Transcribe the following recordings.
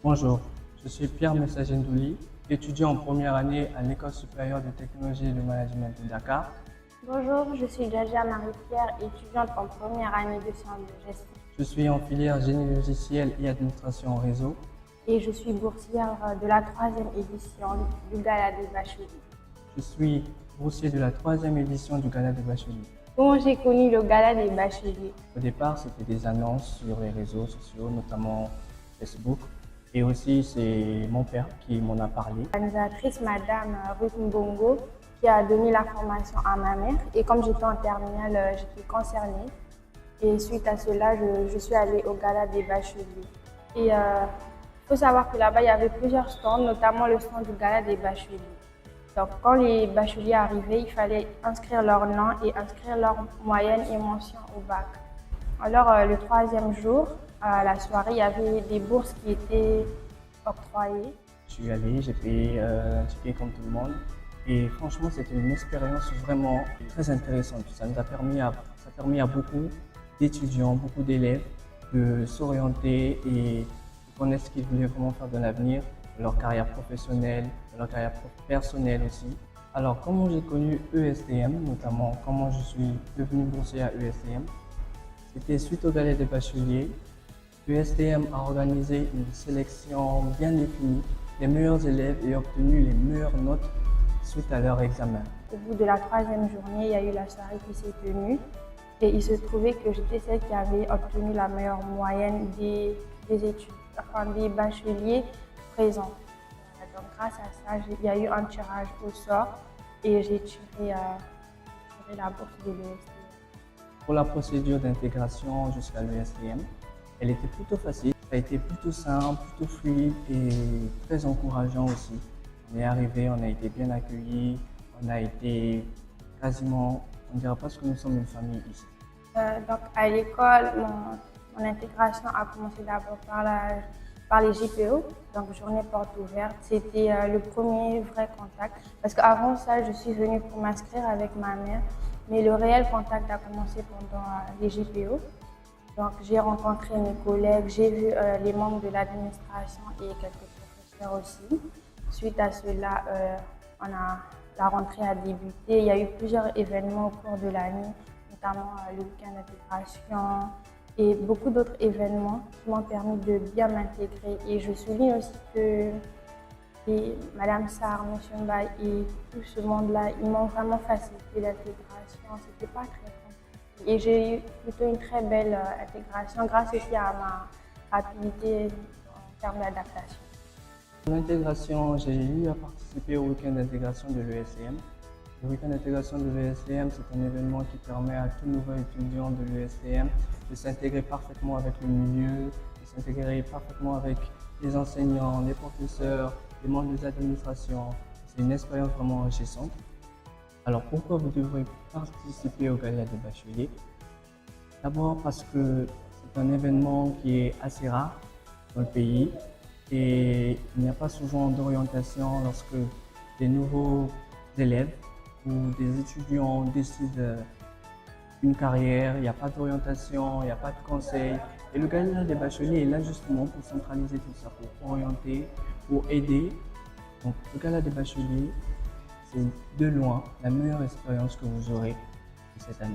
Bonjour, je suis Pierre Messagendouli, étudiant en première année à l'École supérieure de technologie et de management de Dakar. Bonjour, je suis Jaja Marie-Pierre, étudiante en première année de sciences de gestion. Je suis en filière génie logiciel et administration en réseau. Et je suis boursière de la 3e édition du Gala des bacheliers. Je suis boursier de la 3e édition du Gala des bacheliers. Comment j'ai connu le Gala des bacheliers? Au départ, c'était des annonces sur les réseaux sociaux, notamment Facebook. Et aussi, c'est mon père qui m'en a parlé. L'organisatrice, Madame Ruth Mbongo, qui a donné la formation à ma mère. Et comme j'étais en terminale, j'étais concernée. Et suite à cela, je suis allée au Gala des bacheliers. Et il faut savoir que là-bas, il y avait plusieurs stands, notamment le stand du Gala des bacheliers. Donc, quand les bacheliers arrivaient, il fallait inscrire leur nom et inscrire leur moyenne et mention au bac. Alors, le 3e jour, à la soirée, il y avait des bourses qui étaient octroyées. Je suis allé, j'ai payé un ticket comme tout le monde. Et franchement, c'était une expérience vraiment très intéressante. Ça nous a permis à beaucoup d'étudiants, beaucoup d'élèves de s'orienter et de connaître ce qu'ils voulaient vraiment faire de l'avenir, de leur carrière professionnelle, de leur carrière personnelle aussi. Alors, comment j'ai connu ESTM, notamment comment je suis devenu boursier à ESTM, c'était suite au Gala des bacheliers. ESTM a organisé une sélection bien définie des meilleurs élèves et obtenu les meilleures notes suite à leur examen. Au bout de la 3e journée, il y a eu la soirée qui s'est tenue et il se trouvait que j'étais celle qui avait obtenu la meilleure moyenne des bacheliers présents. Donc grâce à ça, il y a eu un tirage au sort et j'ai tiré la bourse de l'ESTM. Pour la procédure d'intégration jusqu'à l'ESTM, elle était plutôt facile, ça a été plutôt simple, plutôt fluide et très encourageant aussi. On est arrivé, on a été bien accueillis, on a été quasiment, on ne dira pas ce que nous sommes une famille ici. Donc à l'école, mon intégration a commencé d'abord par les JPO, donc journée porte ouverte. C'était le premier vrai contact, parce qu'avant ça, je suis venue pour m'inscrire avec ma mère, mais le réel contact a commencé pendant les JPO. Donc j'ai rencontré mes collègues, j'ai vu les membres de l'administration et quelques professeurs aussi. Suite à cela, la rentrée a débuté. Il y a eu plusieurs événements au cours de l'année, notamment le week-end d'intégration et beaucoup d'autres événements qui m'ont permis de bien m'intégrer. Et je souligne aussi que Madame Sarr, M. Mbaye et tout ce monde-là, ils m'ont vraiment facilité l'intégration. C'était pas très compliqué. Et j'ai eu plutôt une très belle intégration grâce aussi à ma rapidité en termes d'adaptation. Pour l'intégration, j'ai eu à participer au week-end d'intégration de l'ESTM. Le week-end d'intégration de l'ESTM, c'est un événement qui permet à tout nouvel étudiant de l'ESTM de s'intégrer parfaitement avec le milieu, de s'intégrer parfaitement avec les enseignants, les professeurs, les membres des administrations. C'est une expérience vraiment enrichissante. Alors pourquoi vous devrez participer au Gala des bacheliers? D'abord parce que c'est un événement qui est assez rare dans le pays et il n'y a pas souvent d'orientation lorsque des nouveaux élèves ou des étudiants décident une carrière, il n'y a pas d'orientation, il n'y a pas de conseil. Et le Gala des bacheliers est là justement pour centraliser tout ça, pour orienter, pour aider. Donc le Gala des bacheliers, c'est de loin la meilleure expérience que vous aurez de cette année.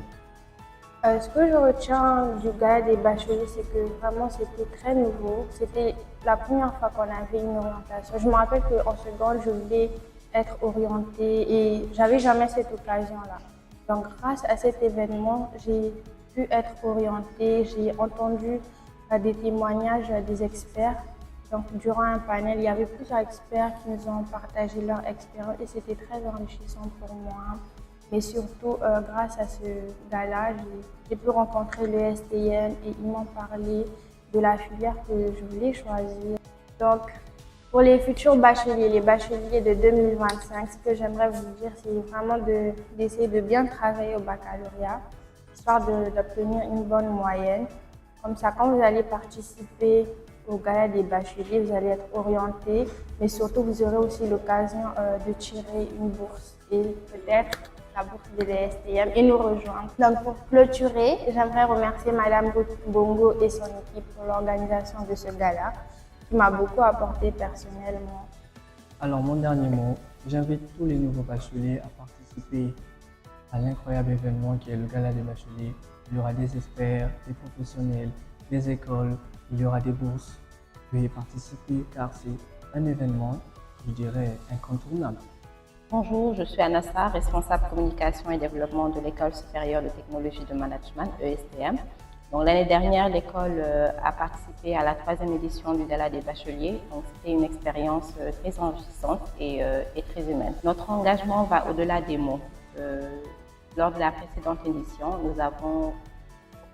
Ce que je retiens du Gala des bacheliers, c'est que vraiment c'était très nouveau. C'était la première fois qu'on avait une orientation. Je me rappelle qu'en seconde, je voulais être orientée et j'avais jamais cette occasion-là. Donc grâce à cet événement, j'ai pu être orientée, j'ai entendu des témoignages des experts. Donc durant un panel, il y avait plusieurs experts qui nous ont partagé leur expérience et c'était très enrichissant pour moi. Mais surtout, grâce à ce gala, j'ai pu rencontrer le STN et ils m'ont parlé de la filière que je voulais choisir. Donc, pour les futurs bacheliers, les bacheliers de 2025, ce que j'aimerais vous dire, c'est vraiment d'essayer de bien travailler au baccalauréat, histoire d'obtenir une bonne moyenne. Comme ça, quand vous allez participer au Gala des bacheliers, vous allez être orienté, mais surtout, vous aurez aussi l'occasion de tirer une bourse et peut-être la bourse de l'ESTM et nous rejoindre. Donc pour clôturer, j'aimerais remercier Madame Ruth Mbongo et son équipe pour l'organisation de ce gala. qui m'a beaucoup apporté personnellement. Alors, mon dernier mot, j'invite tous les nouveaux bacheliers à participer à l'incroyable événement qui est le Gala des bacheliers. Il y aura des experts, des professionnels, des écoles, il y aura des bourses. Veuillez participer car c'est un événement, je dirais, incontournable. Bonjour, je suis Anassa, responsable communication et développement de l'École supérieure de technologie de management, ESTM. Donc, l'année dernière, l'école a participé à la 3e édition du Gala des bacheliers. Donc, c'était une expérience très enrichissante et très humaine. Notre engagement va au-delà des mots. Lors de la précédente édition, nous avons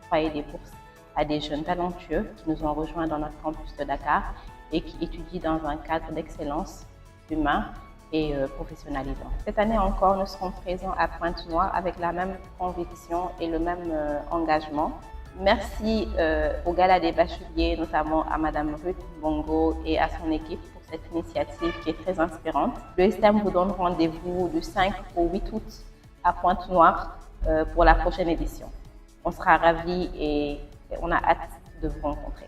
octroyé des bourses à des jeunes talentueux qui nous ont rejoints dans notre campus de Dakar et qui étudient dans un cadre d'excellence humain et professionnalisant. Cette année encore, nous serons présents à Pointe-Noire avec la même conviction et le même engagement. Merci au Gala des bacheliers, notamment à Madame Ruth Bongo et à son équipe pour cette initiative qui est très inspirante. Le STEM vous donne rendez-vous du 5 au 8 août à Pointe-Noire pour la prochaine édition. On sera ravis et on a hâte de vous rencontrer.